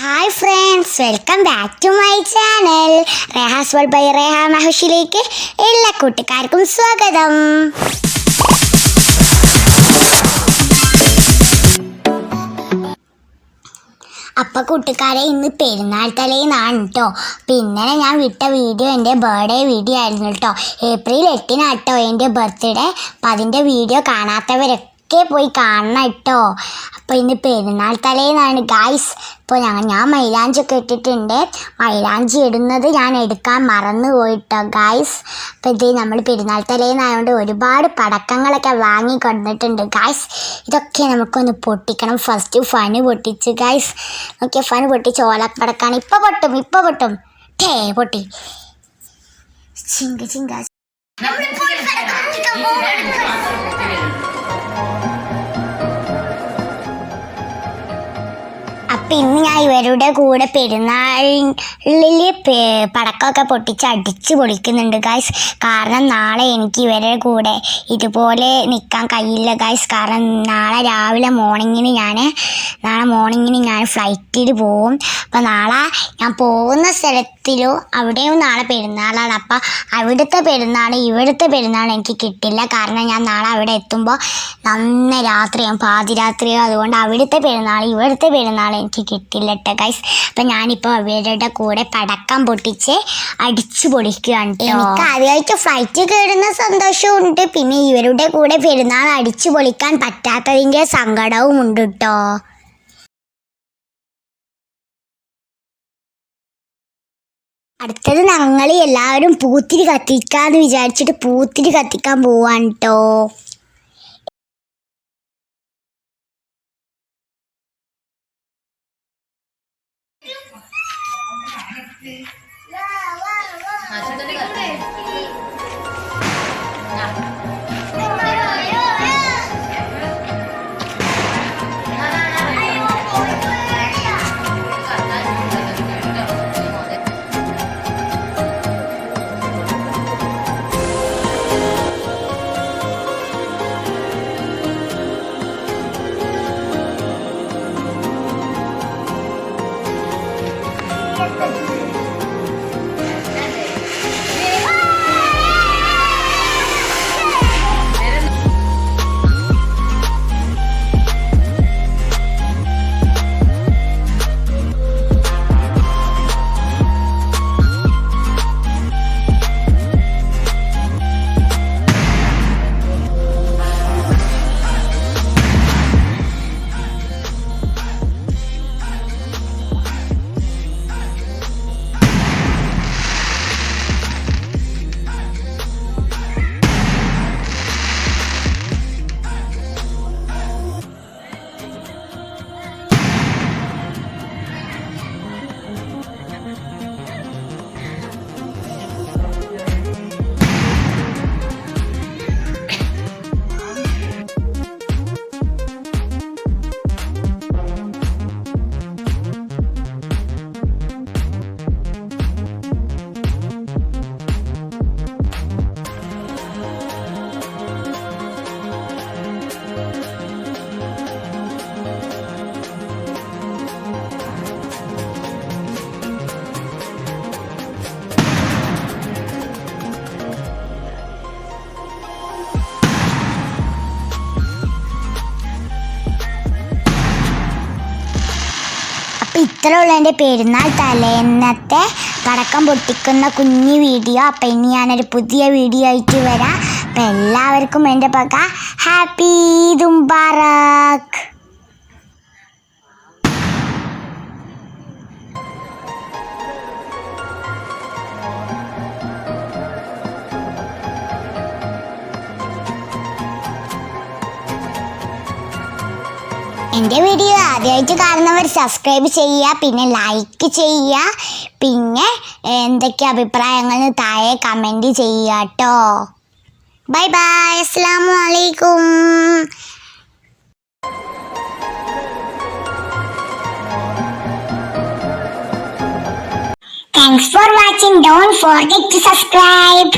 Hi friends, welcome back to my channel Reha's world by Reha മഹുഷിലേക്ക് എല്ലാ കൂട്ടുകാർക്കും സ്വാഗതം. അപ്പം കൂട്ടുകാരെ, ഇന്ന് പെരുന്നാൾ തലേന്നാണ് കേട്ടോ. പിന്നെ ഞാൻ വിട്ട വീഡിയോ എൻ്റെ ബർത്ത്ഡേ വീഡിയോ ആയിരുന്നു കേട്ടോ. ഏപ്രിൽ 8-നാട്ടോ എൻ്റെ ബർത്ത്ഡേ. അപ്പം അതിൻ്റെ വീഡിയോ കാണാത്തവരൊക്കെ പോയി കാണണം കേട്ടോ. അപ്പോൾ ഇന്ന് പെരുന്നാൾ തലേന്നാണ് ഗായ്സ്. ഇപ്പോൾ ഞാൻ മൈലാഞ്ചൊക്കെ ഇട്ടിട്ടുണ്ട്. മൈലാഞ്ചി ഇടുന്നത് ഞാൻ എടുക്കാൻ മറന്നു പോയിട്ടോ ഗായ്സ്. അപ്പോൾ ഇത് നമ്മൾ പെരുന്നാൾ തലേന്നായതുകൊണ്ട് ഒരുപാട് പടക്കങ്ങളൊക്കെ വാങ്ങി കൊണ്ടിട്ടുണ്ട് ഗായ്സ്. ഇതൊക്കെ നമുക്കൊന്ന് പൊട്ടിക്കണം. ഫസ്റ്റ് ഫന് പൊട്ടിച്ച് ഗായ്സ്. നോക്കിയ ഫന് പൊട്ടിച്ച് ഓലപ്പടക്കാണ്. ഇപ്പോൾ പൊട്ടും പൊട്ടി ചിങ്ക അപ്പം ഇന്ന് ഞാൻ ഇവരുടെ കൂടെ പെരുന്നാളിൽ പടക്കമൊക്കെ പൊട്ടിച്ച് അടിച്ച് പൊളിക്കുന്നുണ്ട് ഗായ്സ്. കാരണം നാളെ എനിക്ക് ഇവരുടെ കൂടെ ഇതുപോലെ നിൽക്കാൻ കഴിയില്ല ഗായ്സ്. കാരണം നാളെ മോർണിംഗിന് ഞാൻ ഫ്ലൈറ്റിൽ പോവും. അപ്പം നാളെ ഞാൻ പോകുന്ന സ്ഥലത്തിലും അവിടെയും നാളെ പെരുന്നാളാണ്. അപ്പം അവിടുത്തെ ഇവിടുത്തെ പെരുന്നാൾ എനിക്ക് കിട്ടില്ല. കാരണം ഞാൻ നാളെ അവിടെ എത്തുമ്പോൾ നന്ന രാത്രിയാവും, പാതിരാത്രിയോ. അതുകൊണ്ട് അവിടുത്തെ ഇവിടുത്തെ പെരുന്നാൾ എനിക്ക് കിട്ടില്ല കേട്ടോ ഗൈസ്. അപ്പം ഞാനിപ്പോൾ അവരുടെ കൂടെ പടക്കം പൊട്ടിച്ച് അടിച്ചു പൊളിക്കുകയാണ്. എനിക്ക് ആദ്യമായിട്ട് ഫ്ലൈറ്റ് കയറുന്ന സന്തോഷവും ഉണ്ട്. പിന്നെ ഇവരുടെ കൂടെ പെരുന്നാൾ അടിച്ചു പൊളിക്കാൻ പറ്റാത്തതിൻ്റെ സങ്കടവും ഉണ്ട് കേട്ടോ. അടുത്തത് ഞങ്ങൾ എല്ലാവരും പൂത്തിരി കത്തിക്കാന്ന് വിചാരിച്ചിട്ട് പൂത്തിരി കത്തിക്കാൻ പോവാണ് കേട്ടോ. ഇത്രയുള്ള എൻ്റെ പെരുന്നാൾ തലേന്നത്തെ പടക്കം പൊട്ടിക്കുന്ന കുഞ്ഞു വീഡിയോ. അപ്പം ഇനി ഞാനൊരു പുതിയ വീഡിയോ ആയിട്ട് വരാം. അപ്പം എല്ലാവർക്കും എൻ്റെ പക ഹാപ്പി ഈദ് മുബാറക്. എൻ്റെ വീഡിയോ ആദ്യമായിട്ട് കാണുന്നവർ സബ്സ്ക്രൈബ് ചെയ്യുക, പിന്നെ ലൈക്ക് ചെയ്യുക, പിന്നെ എന്തൊക്കെ അഭിപ്രായങ്ങൾ താഴെ കമൻറ്റ് ചെയ്യുക കേട്ടോ. ബൈ ബൈ, അസ്സലാമു അലൈക്കും. Thanks for watching. Don't forget to subscribe.